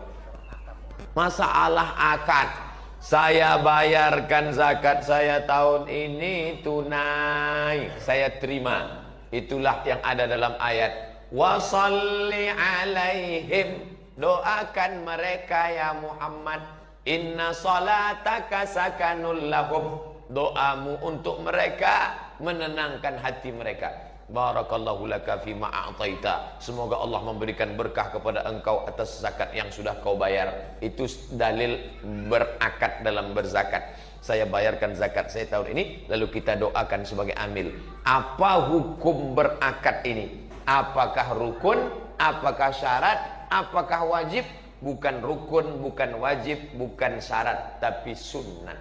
masalah akad. Saya bayarkan zakat saya tahun ini tunai, saya terima. Itulah yang ada dalam ayat. Wa shalli alaihim, doakan mereka ya Muhammad. Inna salataka sakanul lahum, doamu untuk mereka menenangkan hati mereka. Barakallahu laka fima a'taita. Semoga Allah memberikan berkah kepada engkau atas zakat yang sudah kau bayar. Itu dalil berakad dalam berzakat. Saya bayarkan zakat saya tahun ini, lalu kita doakan sebagai amil. Apa hukum berakad ini? Apakah rukun? Apakah syarat? Apakah wajib? Bukan rukun, bukan wajib, bukan syarat, tapi sunnah.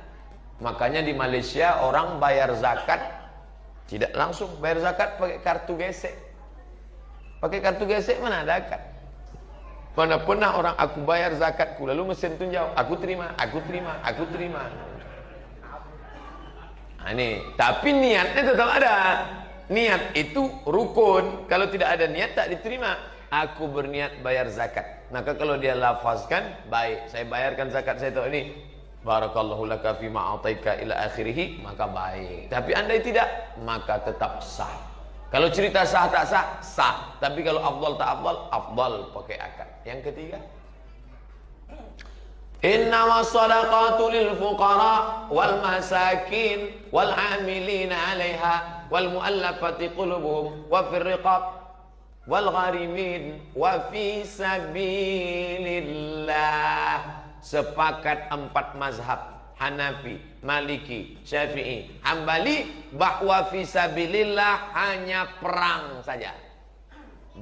Makanya di Malaysia orang bayar zakat tidak langsung bayar zakat pakai kartu gesek. Pakai kartu gesek mana ada akad. Mana pernah orang aku bayar zakatku lalu mesin tunjau, aku terima. Nah, ini, tapi niatnya tetap ada. Niat itu rukun. Kalau tidak ada niat tak diterima. Aku berniat bayar zakat. Maka kalau dia lafazkan, baik, saya bayarkan zakat saya tahu ini. Barakallahu laka fima ataika ila akhirih, maka baik. Tapi andai tidak, maka tetap sah. Kalau cerita sah tak sah, sah. Tapi kalau afdal tak afdal, afdal pakai akad. Yang ketiga, innamas shadaqatu lil fuqara wal masakin wal 'amilina 'alaiha wal mu'allafati qulubuhum wa fir riqab wal gharimin wa fi sabilillah. Sepakat 4 mazhab, Hanafi, Maliki, Syafi'i, Hambali, bahwa fi sabilillah hanya perang saja.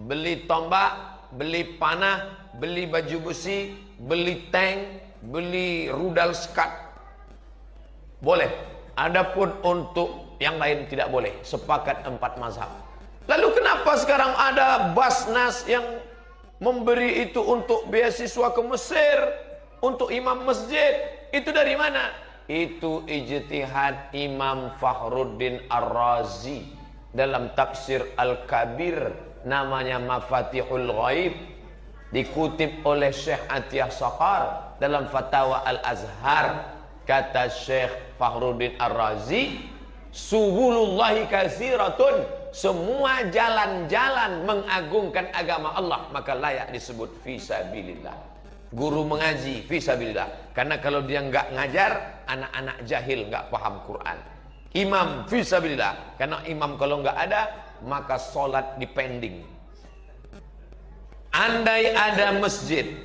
Beli tombak, beli panah, beli baju besi, beli tank, beli rudal skat, boleh. Adapun untuk yang lain tidak boleh. Sepakat 4 mazhab. Lalu kenapa sekarang ada Basnas yang memberi itu untuk beasiswa ke Mesir, untuk imam masjid? Itu dari mana? Itu ijtihad Imam Fakhruddin Ar-Razi dalam tafsir Al-Kabir, namanya Mafatihul Ghaib, dikutip oleh Syekh Atiyah Saqar dalam Fatawa Al-Azhar. Kata Syekh Fakhruddin Ar-Razi, subulullahi katsiratun, semua jalan-jalan mengagungkan agama Allah maka layak disebut fisabilillah. Guru mengaji fisabilillah, karena kalau dia nggak ngajar, anak-anak jahil nggak paham Quran. Imam fisabilillah, karena imam kalau nggak ada maka sholat dipending. Andai ada masjid,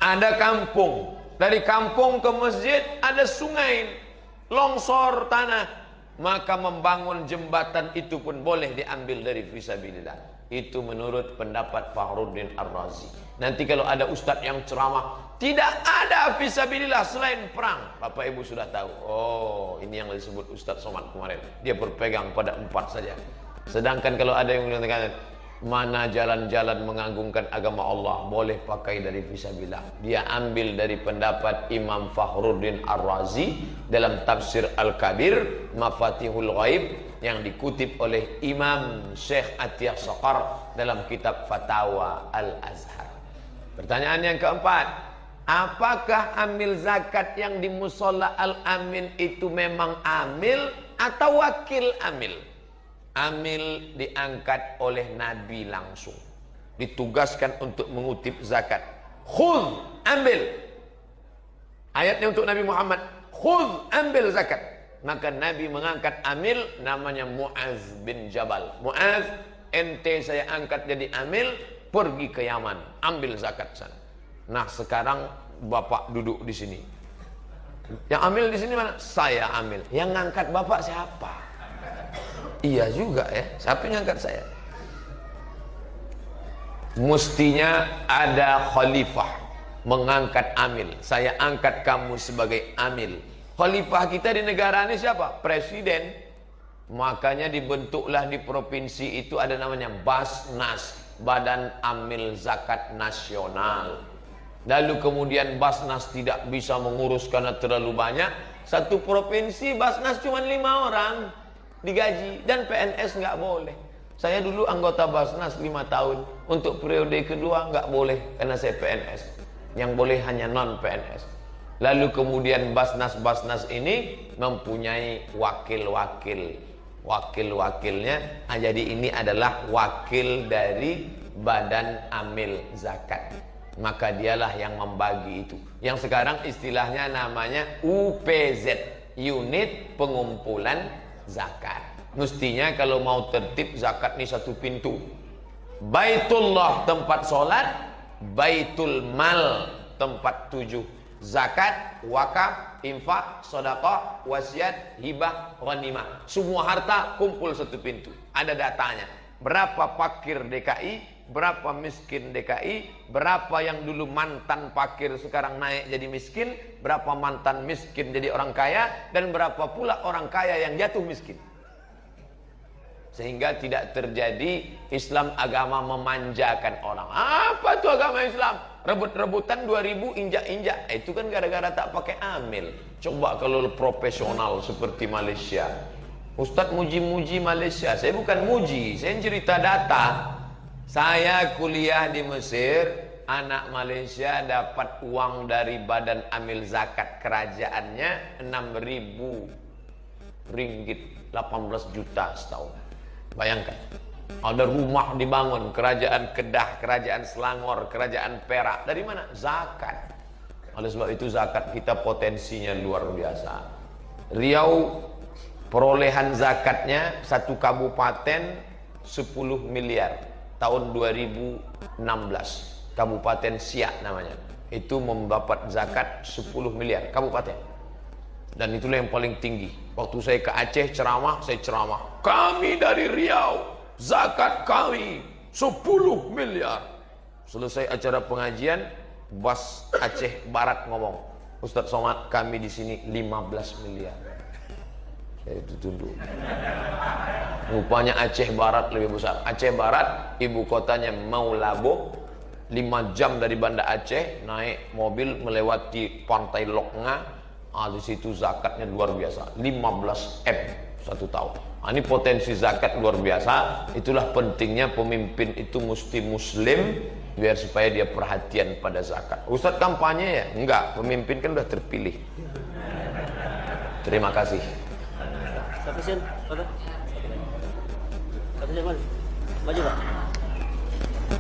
ada kampung, dari kampung ke masjid ada sungai, longsor tanah, maka membangun jembatan itu pun boleh diambil dari fisabilillah. Itu menurut pendapat Fakhruddin Ar-Razi. Nanti kalau ada ustadz yang ceramah, tidak ada fisabilillah selain perang, Bapak Ibu sudah tahu, oh ini yang disebut Ustadz Somad kemarin, dia berpegang pada 4 saja. Sedangkan kalau ada yang mengatakan mana jalan-jalan mengagungkan agama Allah, boleh pakai dari fisabilillah, dia ambil dari pendapat Imam Fakhruddin Ar-Razi dalam tafsir Al-Kabir, Mafatihul Ghaib, yang dikutip oleh Imam Syekh Atiyah Saqar dalam kitab Fatawa Al-Azhar. Pertanyaan yang keempat, apakah amil zakat yang di Musola Al-Amin itu memang amil atau wakil amil? Amil diangkat oleh Nabi langsung, ditugaskan untuk mengutip zakat. Khudh, ambil. Ayatnya untuk Nabi Muhammad, khudh, ambil zakat. Maka Nabi mengangkat amil, namanya Mu'az bin Jabal. Mu'az, ente saya angkat jadi amil, pergi ke Yaman, ambil zakat sana. Nah sekarang bapak duduk di sini, yang amil di sini mana? Saya amil. Yang ngangkat bapak siapa? Iya juga ya, siapa yang ngangkat saya? Mestinya ada khalifah mengangkat amil. Saya angkat kamu sebagai amil. Khalifah kita di negara ini siapa? Presiden. Makanya dibentuklah di provinsi itu ada namanya Basnas, Badan Amil Zakat Nasional. Lalu kemudian Basnas tidak bisa mengurus karena terlalu banyak. Satu provinsi Basnas cuma 5 orang digaji, dan PNS nggak boleh. Saya dulu anggota Basnas 5 tahun. Untuk periode kedua nggak boleh karena saya PNS. Yang boleh hanya non PNS. Lalu kemudian Basnas ini mempunyai wakil-wakil. Wakil-wakilnya, jadi ini adalah wakil dari Badan Amil Zakat. Maka dialah yang membagi itu. Yang sekarang istilahnya namanya UPZ, Unit Pengumpulan Zakat. Mestinya kalau mau tertib zakat ini satu pintu. Baitullah tempat sholat, Baitul Mal tempat tujuh. Zakat, wakaf, infak, sedekah, wasiat, hibah, ghanimah. Semua harta kumpul satu pintu. Ada datanya. Berapa fakir DKI, berapa miskin DKI, berapa yang dulu mantan fakir sekarang naik jadi miskin, berapa mantan miskin jadi orang kaya, dan berapa pula orang kaya yang jatuh miskin. sehingga tidak terjadi Islam agama memanjakan orang. Apa tuh agama Islam? Rebut-rebutan 2000 injak-injak. Itu kan gara-gara tak pakai amil. Coba kalau profesional seperti Malaysia. Ustadz muji-muji Malaysia. Saya bukan muji, saya cerita data. Saya kuliah di Mesir, anak Malaysia dapat uang dari badan amil zakat kerajaannya 6.000 ringgit, 18 juta setahun. Bayangkan, ada rumah dibangun, kerajaan Kedah, kerajaan Selangor, kerajaan Perak. Dari mana? Zakat. Oleh sebab itu zakat kita potensinya luar biasa. Riau perolehan zakatnya satu kabupaten 10 miliar tahun 2016. Kabupaten Siak namanya. Itu mendapat zakat 10 miliar kabupaten. Dan itulah yang paling tinggi. Waktu saya ke Aceh ceramah, saya ceramah. Kami dari Riau, zakat kami 10 miliar. Selesai acara pengajian, bos Aceh Barat ngomong, Ustadz Somad, kami di sini 15 miliar. Saya itu tunduk. Rupanya Aceh Barat lebih besar. Aceh Barat, ibu kotanya Maulabo. 5 jam dari Banda Aceh, naik mobil melewati pantai Loknga. Di situ zakatnya luar biasa, 15 M satu tahun. Ini potensi zakat luar biasa. Itulah pentingnya pemimpin itu mesti muslim, biar supaya dia perhatian pada zakat. Ustadz kampanye ya? Enggak, pemimpin kan udah terpilih. Terima kasih. Sufficient, Pak. Sufficient, Mas. Maju, Pak.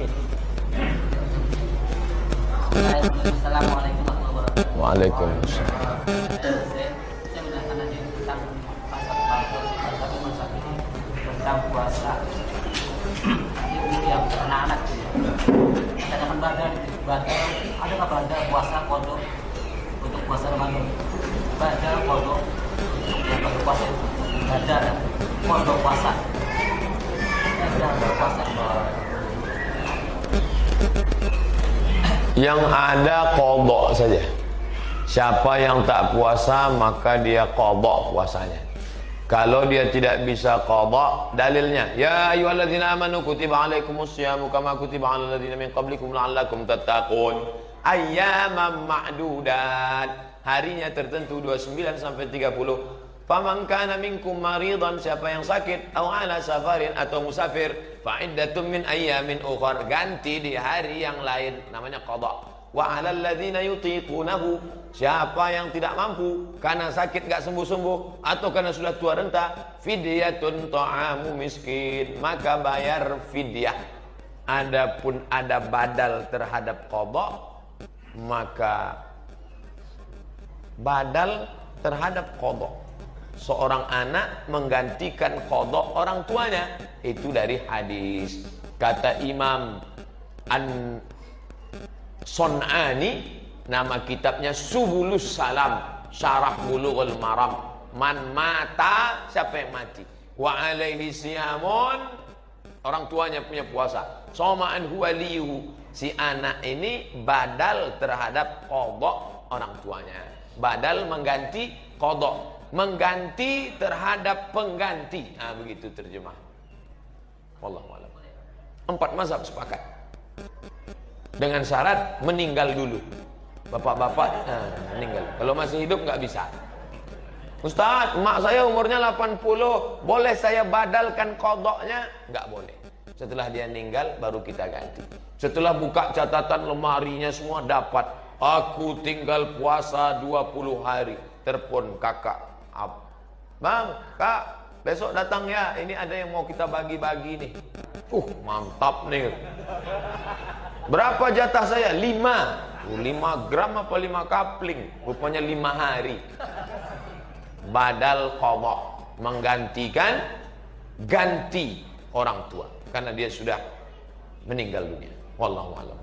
Oke. Assalamualaikum warahmatullahi wabarakatuh. Waalaikumsalam. Saya menanyakan tadi tentang masak ini tentang puasa. Ini yang anak-anak katakan badar ada nggak badar puasa kodok untuk puasa Ramadan? Badar kodok untuk puasa badar kodok puasa. Puasa. Yang ada qadha saja. Siapa yang tak puasa maka dia qadha puasanya. Kalau dia tidak bisa qadha, dalilnya ya ayyuhalladzina amanu kutiba alaikumusyamu kama kutiba alal ladzina min qablikum la'allakum tattaqun. Ayyaman ma'dudat. Harinya tertentu 29 sampai 30. Faman kana minkum maridan, siapa yang sakit, atau ala safarin, atau musafir, fa iddatun min ayyamin ukhar, ganti di hari yang lain, namanya qadha. Wa 'alal ladzina yutiqunahu, siapa yang tidak mampu karena sakit enggak sembuh-sembuh atau karena sudah tua renta, fidyatun ta'amu miskin, maka bayar fidyah. Adapun ada badal terhadap qadha, maka badal terhadap qadha. Seorang anak menggantikan qadha orang tuanya, itu dari hadis. Kata Imam An-Sun'ani, nama kitabnya Subulus Salam, Syarah Bulughul Maram. Man mata, siapa yang mati, wa alaihi siyamun, orang tuanya punya puasa, soma'an huwaliyuhu, si anak ini badal terhadap qadha orang tuanya. Badal mengganti qadha, mengganti terhadap pengganti. Begitu terjemah. Wallahu a'lam. 4 mazhab sepakat. Dengan syarat meninggal dulu. Bapak-bapak meninggal. Kalau masih hidup nggak bisa. Ustaz, emak saya umurnya 80, boleh saya badalkan qadha-nya? Nggak boleh. Setelah dia meninggal baru kita ganti. Setelah buka catatan lemarinya semua dapat, aku tinggal puasa 20 hari. Telepon kakak, Bang, Kak, besok datang ya, ini ada yang mau kita bagi-bagi nih. Mantap nih. Berapa jatah saya? 5. 5 gram apa 5 kapling? Rupanya 5 hari. Badal qadha, menggantikan ganti orang tua karena dia sudah meninggal dunia. Wallahu a'lam.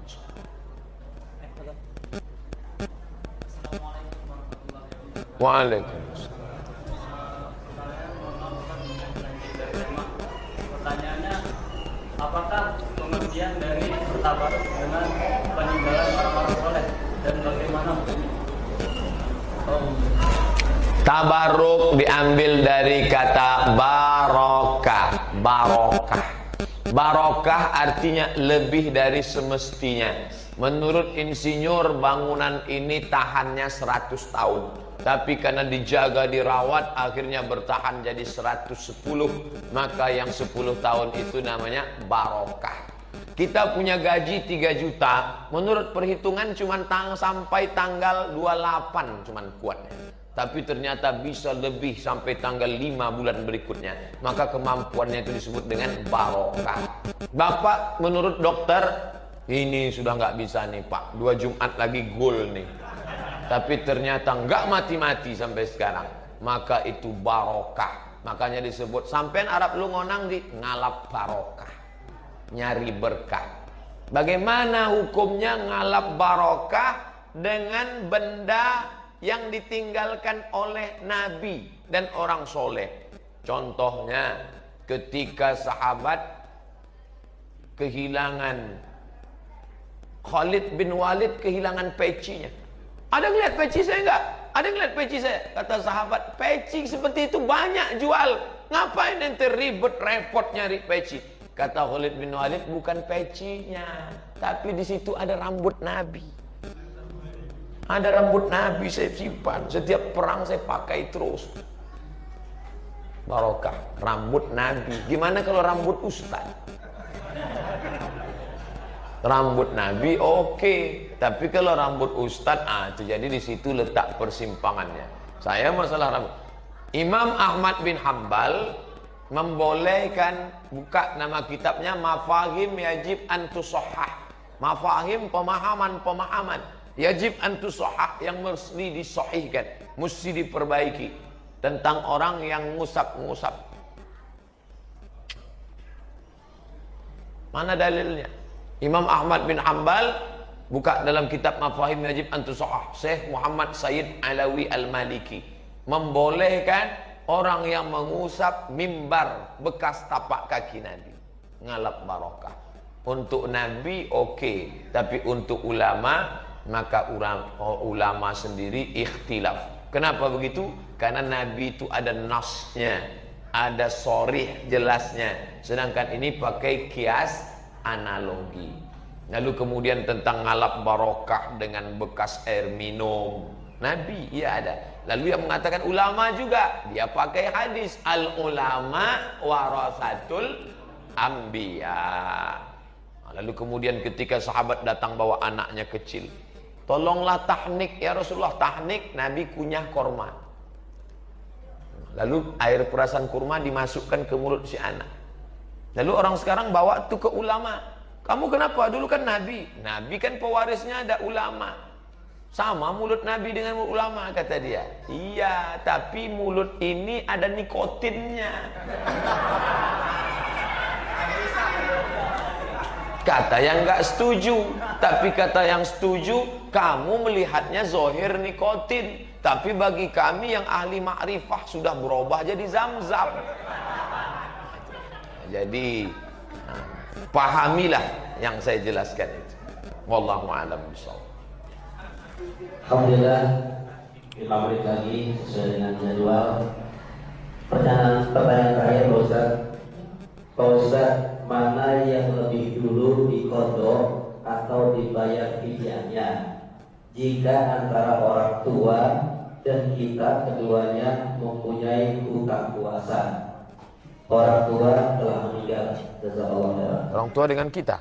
Waalaikumsalam. Pertanyaannya, apakah pengertian dari bertabaruk dengan peninggalan orang-orang soleh dan bagaimana hukumnya? Tabaruk diambil dari kata barokah. Barokah artinya lebih dari semestinya. Menurut insinyur, bangunan ini tahannya 100 tahun. Tapi karena dijaga, dirawat, akhirnya bertahan jadi 110. Maka yang 10 tahun itu namanya barokah. Kita punya gaji 3 juta. Menurut perhitungan cuma sampai tanggal 28 cuman kuatnya. Tapi ternyata bisa lebih sampai tanggal 5 bulan berikutnya. Maka kemampuannya itu disebut dengan barokah. Bapak menurut dokter, ini sudah nggak bisa nih Pak, 2 Jumat lagi gol nih. Tapi ternyata nggak mati-mati sampai sekarang. Maka itu barokah. Makanya disebut, sampean Arab lu ngonang di ngalap barokah, nyari berkah. Bagaimana hukumnya ngalap barokah dengan benda yang ditinggalkan oleh Nabi dan orang soleh? Contohnya ketika sahabat kehilangan, Khalid bin Walid kehilangan pecinya. Ada yang lihat peci saya enggak? Ada yang lihat peci saya? Kata sahabat, peci seperti itu banyak jual. Ngapain ente ribet repot nyari peci? Kata Khalid bin Walid, bukan pecinya, tapi di situ ada rambut Nabi. Ada rambut Nabi saya simpan. Setiap perang saya pakai terus. Barokah, rambut Nabi. Gimana kalau rambut Ustaz? Rambut Nabi oke, tapi kalau rambut Ustaz, itu jadi di situ letak persimpangannya. Saya masalah rambut. Imam Ahmad bin Hanbal membolehkan, buka nama kitabnya Mafahim Yajib Antusahhah. Mafahim, pemahaman-pemahaman Yajib Antusahhah, yang mesti disahihkan, mesti diperbaiki, tentang orang yang ngusap-ngusap. Mana dalilnya? Imam Ahmad bin Hanbal buka dalam kitab Mafahim Yajib Antusahhah, Syekh Muhammad Sayyid Alawi Al-Maliki membolehkan orang yang mengusap mimbar bekas tapak kaki Nabi, ngalap barokah. Untuk Nabi oke, tapi untuk ulama, maka ulama sendiri ikhtilaf. Kenapa begitu? Karena Nabi itu ada nasnya, ada sorih jelasnya, sedangkan ini pakai kias analogi. Lalu kemudian tentang ngalap barokah dengan bekas air minum, Nabi ya ada. Lalu yang mengatakan ulama juga, dia pakai hadis al ulama warasatul anbiya. Lalu kemudian ketika sahabat datang bawa anaknya kecil, tolonglah tahnik ya Rasulullah. Tahnik, Nabi kunyah korma. Lalu air perasan kurma dimasukkan ke mulut si anak. Lalu orang sekarang bawa itu ke ulama. Kamu kenapa? Dulu kan Nabi. Nabi kan pewarisnya ada ulama. Sama mulut Nabi dengan mulut ulama, kata dia. Iya, tapi mulut ini ada nikotinnya. Kata yang nggak setuju. Tapi kata yang setuju, kamu melihatnya zohir nikotin. Tapi bagi kami yang ahli ma'rifah sudah berubah jadi zam-zam. Jadi pahamilah yang saya jelaskan itu. Wallahu a'lam bishawab. Alhamdulillah, 5 menit lagi sesuai dengan jadwal. Pertanyaan terakhir Pak Ustaz. Pak Ustaz, mana yang lebih dulu diqadha atau dibayar fidyahnya jika antara orang tua dan kita keduanya mempunyai hutang puasa? Orang tua telah meninggal. Jazakallahu khairan. Orang tua dengan kita.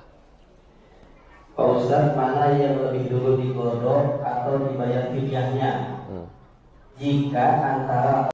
Pak Ustaz, mana yang lebih dulu diqadha atau dibayar fidyahnya jika antara